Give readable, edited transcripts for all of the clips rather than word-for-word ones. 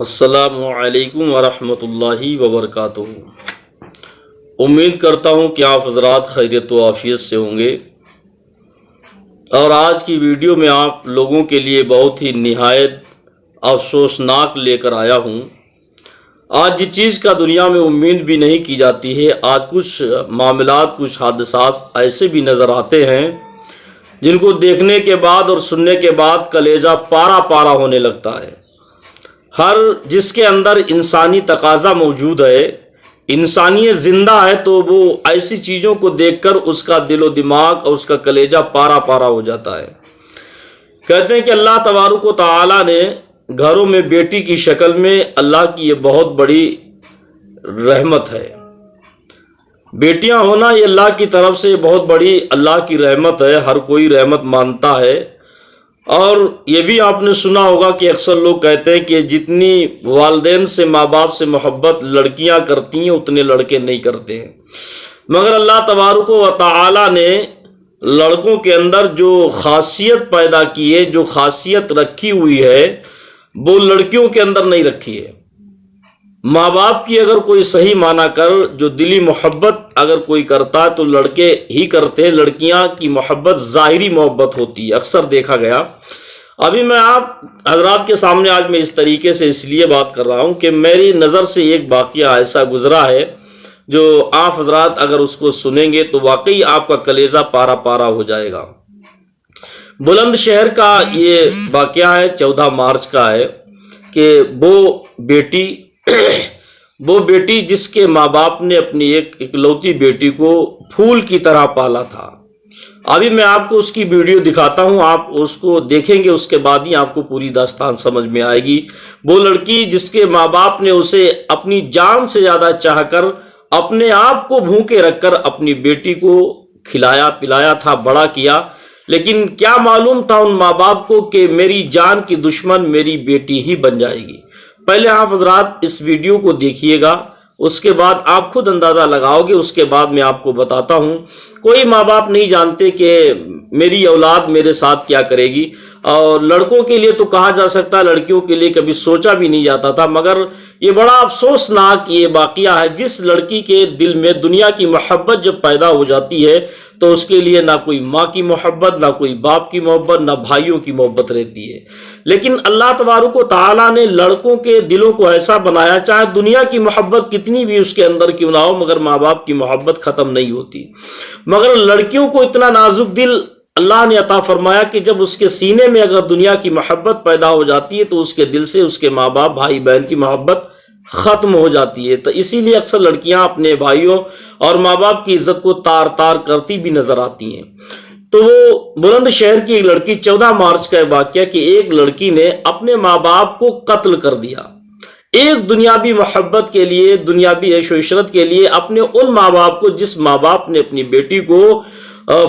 अस्सलामु अलैकुम वरहमतुल्लाहि वबरकातुहू। उम्मीद करता हूँ कि आप हज़रात खैरियत व आफियत से होंगे। और आज की वीडियो में आप लोगों के लिए बहुत ही निहायत अफसोसनाक लेकर आया हूँ। आज जिस चीज़ का दुनिया में उम्मीद भी नहीं की जाती है, आज कुछ मामलात, कुछ हादसात ऐसे भी नज़र आते हैं जिनको देखने के बाद और सुनने के बाद कलेजा पारा पारा होने लगता है। हर जिसके अंदर इंसानी तकाज़ा मौजूद है, इंसानियत ज़िंदा है, तो वो ऐसी चीज़ों को देखकर उसका दिलो दिमाग और उसका कलेजा पारा पारा हो जाता है। कहते हैं कि अल्लाह तबारक व तआला ने घरों में बेटी की शक्ल में, अल्लाह की ये बहुत बड़ी रहमत है। बेटियां होना ये अल्लाह की तरफ से बहुत बड़ी अल्लाह की रहमत है। हर कोई रहमत मानता है। और ये भी आपने सुना होगा कि अक्सर लोग कहते हैं कि जितनी वालिदैन से, माँ बाप से मोहब्बत लड़कियां करती हैं उतने लड़के नहीं करते हैं। मगर अल्लाह तबारक व तआला ने लड़कों के अंदर जो खासियत पैदा की है, जो खासियत रखी हुई है, वो लड़कियों के अंदर नहीं रखी है। माँ बाप की अगर कोई सही माना कर जो दिली मोहब्बत अगर कोई करता है तो लड़के ही करते हैं। लड़कियां की मोहब्बत ज़ाहिरी मोहब्बत होती है, अक्सर देखा गया। अभी मैं आप हजरात के सामने आज मैं इस तरीके से इसलिए बात कर रहा हूं कि मेरी नज़र से एक वाक़या ऐसा गुजरा है जो आप हजरात अगर उसको सुनेंगे तो वाकई आपका कलेजा पारा पारा हो जाएगा। बुलंदशहर का ये वाक़या है, 14 मार्च का है कि वो बेटी जिसके माँ बाप ने अपनी एक इकलौती बेटी को फूल की तरह पाला था। अभी मैं आपको उसकी वीडियो दिखाता हूँ, आप उसको देखेंगे, उसके बाद ही आपको पूरी दास्तान समझ में आएगी। वो लड़की जिसके माँ बाप ने उसे अपनी जान से ज़्यादा चाहकर अपने आप को भूखे रखकर अपनी बेटी को खिलाया पिलाया था, बड़ा किया। लेकिन क्या मालूम था उन माँ बाप को कि मेरी जान की दुश्मन मेरी बेटी ही बन जाएगी। पहले आप हजरात इस वीडियो को देखिएगा, उसके बाद आप खुद अंदाज़ा लगाओगे। उसके बाद मैं आपको बताता हूँ। कोई माँ बाप नहीं जानते कि मेरी औलाद मेरे साथ क्या करेगी। और लड़कों के लिए तो कहा जा सकता है, लड़कियों के लिए कभी सोचा भी नहीं जाता था। मगर ये बड़ा अफसोसनाक ये वाक़या है। जिस लड़की के दिल में दुनिया की मोहब्बत जब पैदा हो जाती है तो उसके लिए ना कोई माँ की मोहब्बत, ना कोई बाप की मोहब्बत, ना भाइयों की मोहब्बत रहती है। लेकिन अल्लाह तबारक व तआला ने लड़कों के दिलों को ऐसा बनाया, चाहे दुनिया की मोहब्बत कितनी भी उसके अंदर क्यों ना हो, मगर माँ बाप की मोहब्बत ख़त्म नहीं होती। मगर लड़कियों को इतना नाजुक दिल अल्लाह ने अता फरमाया कि जब उसके सीने में अगर दुनिया की मोहब्बत पैदा हो जाती है तो उसके दिल से उसके माँ बाप, भाई बहन की मोहब्बत ख़त्म हो जाती है। तो इसीलिए अक्सर लड़कियां अपने भाइयों और माँ बाप की इज्जत को तार तार करती भी नजर आती हैं। तो वो बुलंदशहर की एक लड़की, 14 मार्च का वाक़या कि एक लड़की ने अपने माँ बाप को कत्ल कर दिया। एक दुनियावी मोहब्बत के लिए, दुनियावी ऐशो इशरत के लिए अपने उन माँ बाप को, जिस माँ बाप ने अपनी बेटी को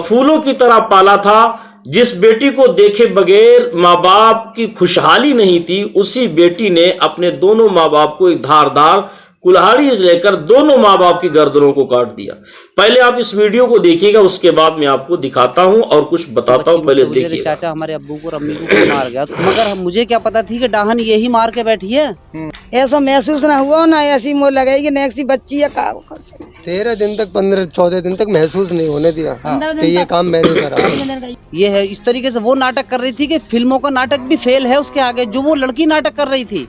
फूलों की तरह पाला था, जिस बेटी को देखे बगैर माँ बाप की खुशहाली नहीं थी, उसी बेटी ने अपने दोनों माँ बाप को एक धारदार कुल्हाड़ी लेकर दोनों माँ बाप की गर्दनों को काट दिया। पहले आप इस वीडियो को देखिएगा, उसके बाद मैं आपको दिखाता हूँ और कुछ बताता हूँ। पहले देखिए। चाचा हमारे अब्बू को और अम्मी को मार गया, मगर मुझे क्या पता थी कि डाहन यही मार के बैठी है। ऐसा महसूस ना हुआ ना ऐसी मोह लगाई कि नेक्सी बच्ची है का 13 दिन तक 14 दिन तक महसूस नहीं होने दिया कि ये काम मैंने करा। ये है इस तरीके से वो नाटक कर रही थी कि फिल्मों का नाटक भी फेल है उसके आगे, जो वो लड़की नाटक कर रही थी।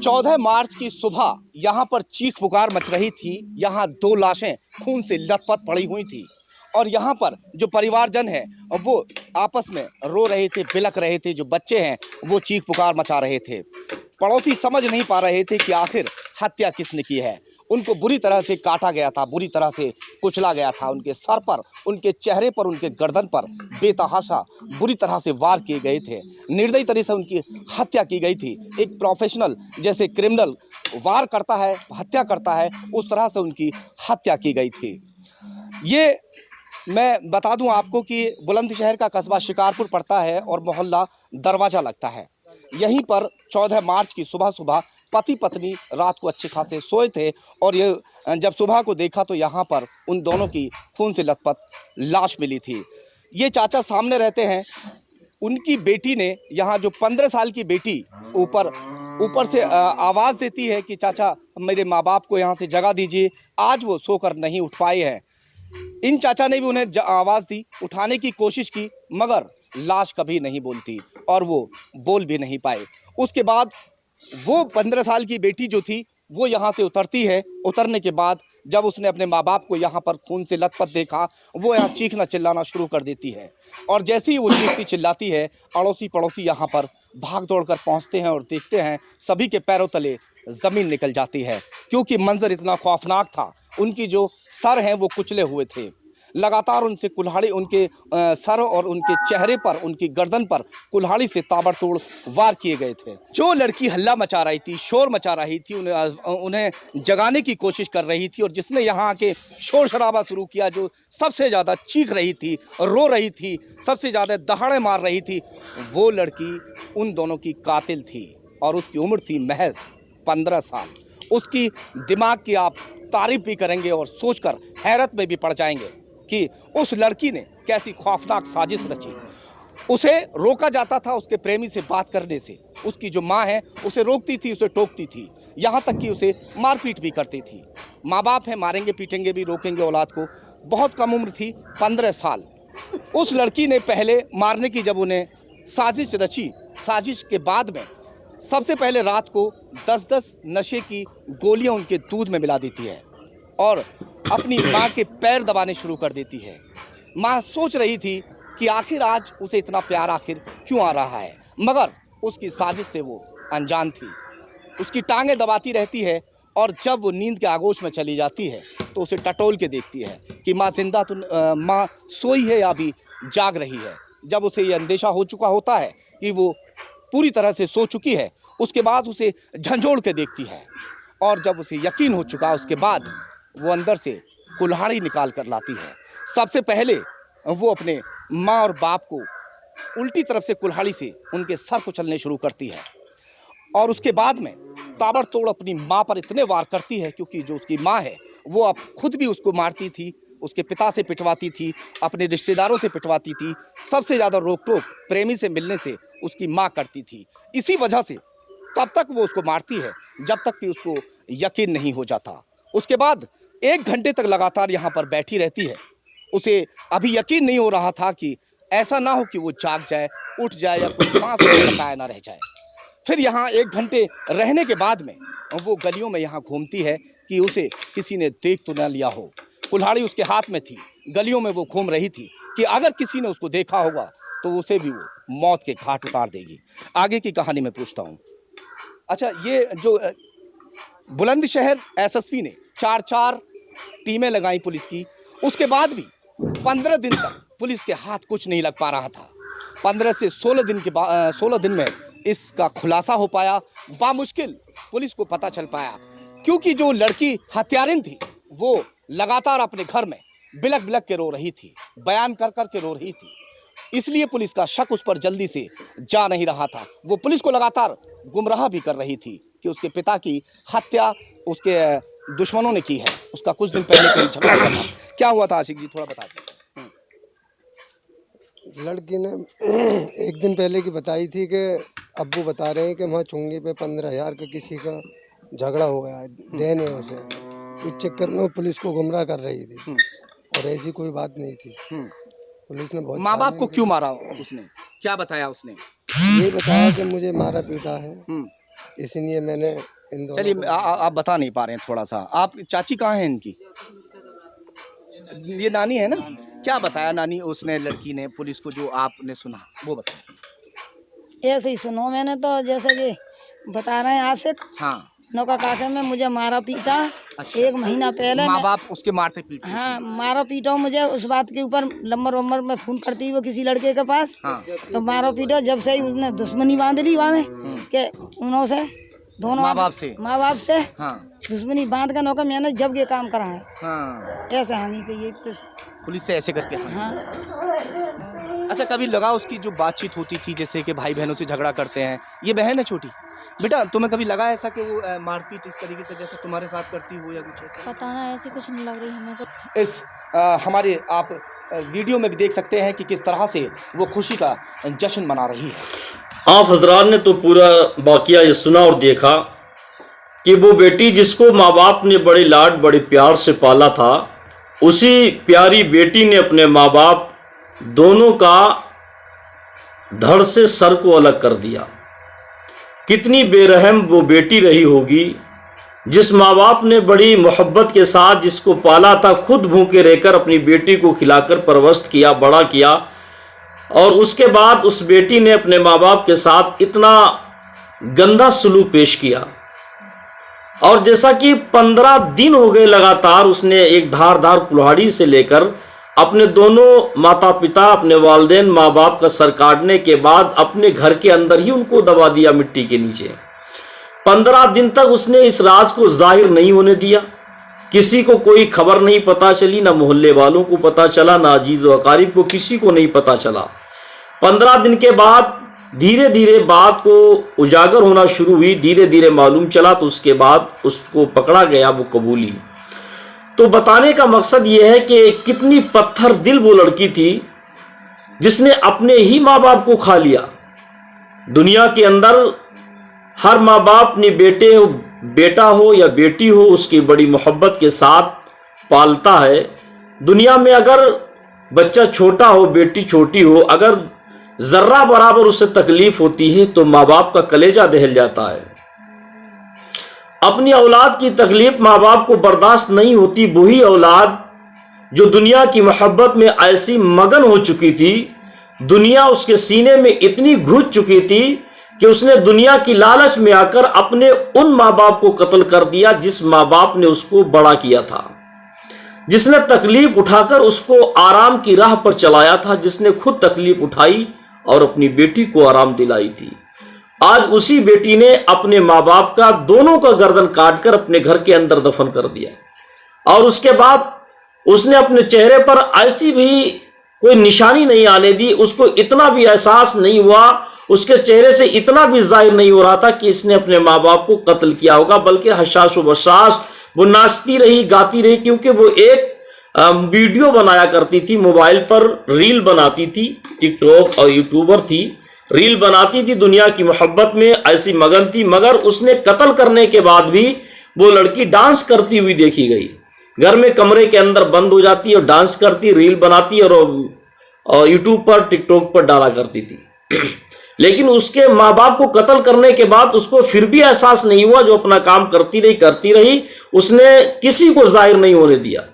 14 मार्च की सुबह यहाँ पर चीख पुकार मच रही थी। यहाँ 2 लाशें खून से लथपथ पड़ी हुई थी और यहाँ पर जो परिवारजन है वो आपस में रो रहे थे, बिलख रहे थे। जो बच्चे हैं वो चीख पुकार मचा रहे थे। पड़ोसी समझ नहीं पा रहे थे कि आखिर हत्या किसने की है। उनको बुरी तरह से काटा गया था, बुरी तरह से कुचला गया था। उनके सर पर, उनके चेहरे पर, उनके गर्दन पर बेतहाशा बुरी तरह से वार किए गए थे। निर्दयी तरह से उनकी हत्या की गई थी। एक प्रोफेशनल जैसे क्रिमिनल वार करता है, हत्या करता है, उस तरह से उनकी हत्या की गई थी। ये मैं बता दूं आपको कि बुलंदशहर का कस्बा शिकारपुर पड़ता है और मोहल्ला दरवाज़ा लगता है। यहीं पर 14 मार्च की सुबह सुबह पति पत्नी रात को अच्छे खासे सोए थे और ये जब सुबह को देखा तो यहाँ पर उन दोनों की खून से लथपथ लाश मिली थी। ये चाचा सामने रहते हैं, उनकी बेटी ने यहाँ जो 15 साल की बेटी ऊपर ऊपर से आवाज़ देती है कि चाचा मेरे माँ बाप को यहाँ से जगह दीजिए। आज वो सोकर नहीं उठ पाए हैं। इन चाचा ने भी उन्हें आवाज़ दी, उठाने की कोशिश की, मगर लाश कभी नहीं बोलती और वो बोल भी नहीं पाए। उसके बाद वो 15 साल की बेटी जो थी वो यहाँ से उतरती है। उतरने के बाद जब उसने अपने माँ बाप को यहाँ पर खून से लथपथ देखा, वो यहाँ चीखना चिल्लाना शुरू कर देती है। और जैसे ही वो चीखती चिल्लाती है, अड़ोसी पड़ोसी यहाँ पर भाग दौड़ कर पहुँचते हैं और देखते हैं सभी के पैरों तले ज़मीन निकल जाती है, क्योंकि मंजर इतना खौफनाक था। उनकी जो सर हैं वो कुचले हुए थे। लगातार उनसे कुल्हाड़ी, उनके सर और उनके चेहरे पर, उनकी गर्दन पर कुल्हाड़ी से ताबड़तोड़ वार किए गए थे। जो लड़की हल्ला मचा रही थी, शोर मचा रही थी, उन्हें जगाने की कोशिश कर रही थी, और जिसने यहाँ आके शोर शराबा शुरू किया, जो सबसे ज़्यादा चीख रही थी, रो रही थी, सबसे ज़्यादा दहाड़े मार रही थी, वो लड़की उन दोनों की कातिल थी। और उसकी उम्र थी महज 15 साल। उसकी दिमाग की आप तारीफ भी करेंगे और सोचकर हैरत में भी पड़ जाएंगे कि उस लड़की ने कैसी खौफनाक साजिश रची। उसे रोका जाता था उसके प्रेमी से बात करने से। उसकी जो माँ है उसे रोकती थी, उसे टोकती थी, यहाँ तक कि उसे मारपीट भी करती थी। माँ बाप है, मारेंगे पीटेंगे भी, रोकेंगे औलाद को। बहुत कम उम्र थी, 15 साल। उस लड़की ने पहले मारने की जब उन्हें साजिश रची, साजिश के बाद में सबसे पहले रात को 10-10 नशे की गोलियां उनके दूध में मिला देती है और अपनी माँ के पैर दबाने शुरू कर देती है। माँ सोच रही थी कि आखिर आज उसे इतना प्यार आखिर क्यों आ रहा है, मगर उसकी साजिश से वो अनजान थी। उसकी टांगें दबाती रहती है और जब वो नींद के आगोश में चली जाती है तो उसे टटोल के देखती है कि माँ जिंदा तो, माँ सोई है या अभी जाग रही है। जब उसे ये अंदेशा हो चुका होता है कि वो पूरी तरह से सो चुकी है, उसके बाद उसे झंझोड़ के देखती है, और जब उसे यकीन हो चुका उसके बाद वो अंदर से कुल्हाड़ी निकाल कर लाती है। सबसे पहले वो अपने माँ और बाप को उल्टी तरफ से कुल्हाड़ी से उनके सर कुचलने शुरू करती है, और उसके बाद में ताबड़तोड़ अपनी माँ पर इतने वार करती है, क्योंकि जो उसकी माँ है वो अब खुद भी उसको मारती थी, उसके पिता से पिटवाती थी, अपने रिश्तेदारों से पिटवाती थी। सबसे ज़्यादा रोक टोक प्रेमी से मिलने से उसकी माँ करती थी। इसी वजह से तब तक वो उसको मारती है जब तक कि उसको यकीन नहीं हो जाता। उसके बाद 1 घंटे तक लगातार यहाँ पर बैठी रहती है। उसे अभी यकीन नहीं हो रहा था कि ऐसा ना हो कि वो जाग जाए, उठ जाए या कोई सांस बकाया ना रह जाए। फिर यहाँ 1 घंटे रहने के बाद में वो गलियों में यहाँ घूमती है कि उसे किसी ने देख तो ना लिया हो। कुल्हाड़ी उसके हाथ में थी, गलियों में वो घूम रही थी कि अगर किसी ने उसको देखा होगा तो उसे भी वो मौत के घाट उतार देगी। आगे की कहानी में पूछता हूँ। अच्छा, ये जो बुलंदशहर एसएसपी ने 4-4 टीमें लगाई पुलिस की, उसके बाद भी 15 दिन तक पुलिस के हाथ कुछ नहीं लग पा रहा था। 15 से 16 दिन के बाद 16 दिन में इसका खुलासा हो पाया। बामुश्किल पुलिस को पता चल पाया, क्योंकि जो लड़की हत्यारिन थी वो लगातार अपने घर में बिलख बिलख के रो रही थी, बयान कर कर के रो रही थी। इसलिए पुलिस का शक उस पर जल्दी से जा नहीं रहा था। वो पुलिस को लगातार गुमराह भी कर रही थी कि उसके पिता की हत्या उसके दुश्मनों ने की है। उसका कुछ दिन पहले कहीं झगड़ा हुआ था। क्या हुआ था आशिक जी, थोड़ा बता दीजिए। लड़की ने 1 दिन पहले की बताई थी कि अब्बू बता रहे हैं कि वहाँ चुंगी पे 15,000 का किसी का झगड़ा हो गया है देने उसे। इस चक्कर में वो पुलिस को गुमराह कर रही थी, और ऐसी कोई बात नहीं थी। पुलिस ने बहुत माँ बाप को क्यों मारा उसने, क्या बताया उसने? ये बताया कि मुझे मारा पीटा है, इसलिए मैंने इन दोनों। चलिए, आप बता नहीं पा रहे हैं थोड़ा सा। आप चाची कहाँ हैं इनकी? ये नानी है ना? क्या बताया नानी उसने, लड़की ने, पुलिस को, जो आपने सुना वो बताया। ऐसे ही सुनो, मैंने तो जैसे कि बता रहे हैं आशिक, हाँ, नौका काके में मुझे मारा पीटा। अच्छा। 1 महीना पहले माँ बाप उसके मारते पीटते? हाँ, मारो पीटो मुझे उस बात के ऊपर लंबर वम्बर में फोन करती वो किसी लड़के के पास। हाँ। तो मारो पीटो, जब से ही उसने दुश्मनी बांध ली बांधे के उन्हों से, दोनों माँ बाप से हाँ, दुश्मनी बांध का नौका मैंने जब ये काम करा है। हाँ, ऐसे हानि कि ये पुलिस से ऐसे करके। हाँ। अच्छा, कभी लगा उसकी जो बातचीत होती थी, जैसे कि भाई बहनों से झगड़ा करते हैं, ये बहन है छोटी, बेटा तुम्हें कभी लगा ऐसा कि वो मारपीट इस तरीके से जैसे तुम्हारे साथ करती हो या कुछ ऐसा? पता ना, ऐसी कुछ नहीं लग रही हमें तो। इस हमारे आप वीडियो में भी देख सकते हैं कि किस तरह से वो खुशी का जश्न मना रही है। आप हजरात ने तो पूरा वाकया ये सुना और देखा कि वो बेटी जिसको माँ बाप ने बड़े लाड बड़े प्यार से पाला था, उसी प्यारी बेटी ने अपने माँ बाप दोनों का धड़ से सर को अलग कर दिया। कितनी बेरहम वो बेटी रही होगी जिस माँ बाप ने बड़ी मोहब्बत के साथ जिसको पाला था, खुद भूखे रहकर अपनी बेटी को खिलाकर परवरिश किया, बड़ा किया, और उसके बाद उस बेटी ने अपने माँ बाप के साथ इतना गंदा सलूक पेश किया। और जैसा कि 15 दिन हो गए लगातार उसने एक धारदार कुल्हाड़ी से लेकर अपने दोनों माता पिता, अपने वालिदैन माँ बाप का सर काटने के बाद अपने घर के अंदर ही उनको दबा दिया मिट्टी के नीचे। 15 दिन तक उसने इस राज को जाहिर नहीं होने दिया। किसी को कोई खबर नहीं पता चली, ना मोहल्ले वालों को पता चला, ना अजीज व अकारीब को, किसी को नहीं पता चला। 15 दिन के बाद धीरे धीरे बात को उजागर होना शुरू हुई, धीरे धीरे मालूम चला, तो उसके बाद उसको पकड़ा गया, वो कबूली। तो बताने का मकसद ये है कि कितनी पत्थर दिल वो लड़की थी जिसने अपने ही माँ बाप को खा लिया। दुनिया के अंदर हर माँ बाप ने बेटा हो या बेटी हो उसकी बड़ी मोहब्बत के साथ पालता है। दुनिया में अगर बच्चा छोटा हो, बेटी छोटी हो, अगर जर्रा बराबर उसे तकलीफ होती है तो माँ बाप का कलेजा दहल जाता है। अपनी औलाद की तकलीफ माँ बाप को बर्दाश्त नहीं होती। वही औलाद जो दुनिया की मोहब्बत में ऐसी मगन हो चुकी थी, दुनिया उसके सीने में इतनी घुस चुकी थी कि उसने दुनिया की लालच में आकर अपने उन माँ बाप को कत्ल कर दिया जिस माँ बाप ने उसको बड़ा किया था, जिसने तकलीफ उठाकर उसको आराम की राह पर चलाया था, जिसने खुद तकलीफ उठाई और अपनी बेटी को आराम दिलाई थी। आज उसी बेटी ने अपने माँ बाप का दोनों का गर्दन काटकर अपने घर के अंदर दफन कर दिया। और उसके बाद उसने अपने चेहरे पर ऐसी भी कोई निशानी नहीं आने दी, उसको इतना भी एहसास नहीं हुआ, उसके चेहरे से इतना भी जाहिर नहीं हो रहा था कि इसने अपने माँ बाप को कत्ल किया होगा, बल्कि हशाश व बशाश वो नाचती रही, गाती रही, क्योंकि वो एक वीडियो बनाया करती थी, मोबाइल पर रील बनाती थी, टिकटॉक और यूट्यूबर थी, रील बनाती थी, दुनिया की मोहब्बत में ऐसी मगन थी। मगर उसने कत्ल करने के बाद भी वो लड़की डांस करती हुई देखी गई। घर में कमरे के अंदर बंद हो जाती और डांस करती, रील बनाती और यूट्यूब पर टिकटॉक पर डाला करती थी। लेकिन उसके माँ बाप को कत्ल करने के बाद उसको फिर भी एहसास नहीं हुआ, जो अपना काम करती रही, उसने किसी को जाहिर नहीं होने दिया।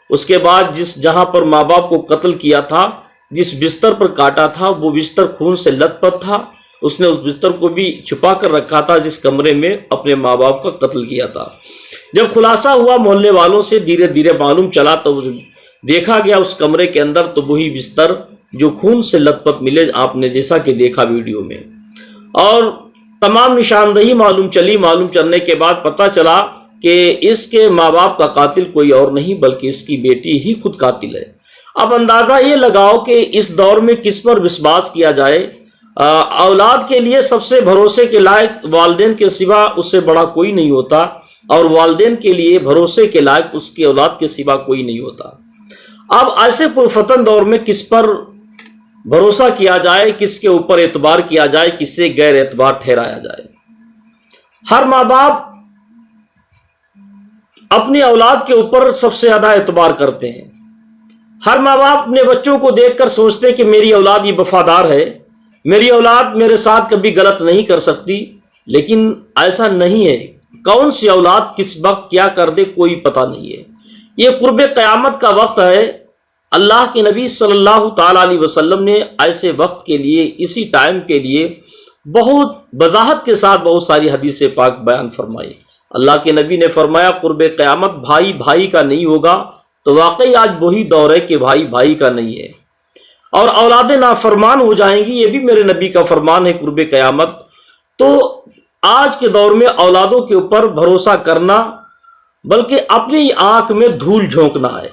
उसके बाद जहां पर माँ बाप को कत्ल किया था, जिस बिस्तर पर काटा था, वो बिस्तर खून से लथपथ था। उसने उस बिस्तर को भी छुपा कर रखा था जिस कमरे में अपने माँ बाप का कत्ल किया था। जब खुलासा हुआ मोहल्ले वालों से, धीरे धीरे मालूम चला, तो देखा गया उस कमरे के अंदर तो वही बिस्तर जो खून से लथपथ मिले, आपने जैसा कि देखा वीडियो में। और तमाम निशानदेही मालूम चली। मालूम चलने के बाद पता चला कि इसके माँ बाप का कातिल कोई और नहीं बल्कि इसकी बेटी ही खुद कातिल है। अब अंदाजा ये लगाओ कि इस दौर में किस पर विश्वास किया जाए। औलाद के लिए सबसे भरोसे के लायक वालिदैन के सिवा उससे बड़ा कोई नहीं होता, और वालिदैन के लिए भरोसे के लायक उसकी औलाद के सिवा कोई नहीं होता। अब ऐसे पुरफतन दौर में किस पर भरोसा किया जाए, किसके ऊपर एतबार किया जाए, किससे गैर एतबार ठहराया जाए। हर माँ बाप अपनी औलाद के ऊपर सबसे ज्यादा एतबार करते हैं। हर माँ बाप अपने बच्चों को देखकर सोचते हैं कि मेरी औलाद ये वफादार है, मेरी औलाद मेरे साथ कभी गलत नहीं कर सकती। लेकिन ऐसा नहीं है। कौन सी औलाद किस वक्त क्या कर दे कोई पता नहीं है। ये कुर्ब क़यामत का वक्त है। अल्लाह के नबी सल्लल्लाहु ताला अलैहि वसल्लम ने ऐसे वक्त के लिए, इसी टाइम के लिए बहुत वजाहत के साथ बहुत सारी हदीसें पाक बयान फरमाई। अल्लाह के नबी ने फरमाया कुर्ब क़यामत भाई भाई का नहीं होगा। तो वाकई आज वही दौर है कि भाई भाई का नहीं है, और औलादें नाफरमान हो जाएंगी। ये भी मेरे नबी का फरमान है कुर्ब क़यामत। तो आज के दौर में औलादों के ऊपर भरोसा करना बल्कि अपनी आंख में धूल झोंकना है।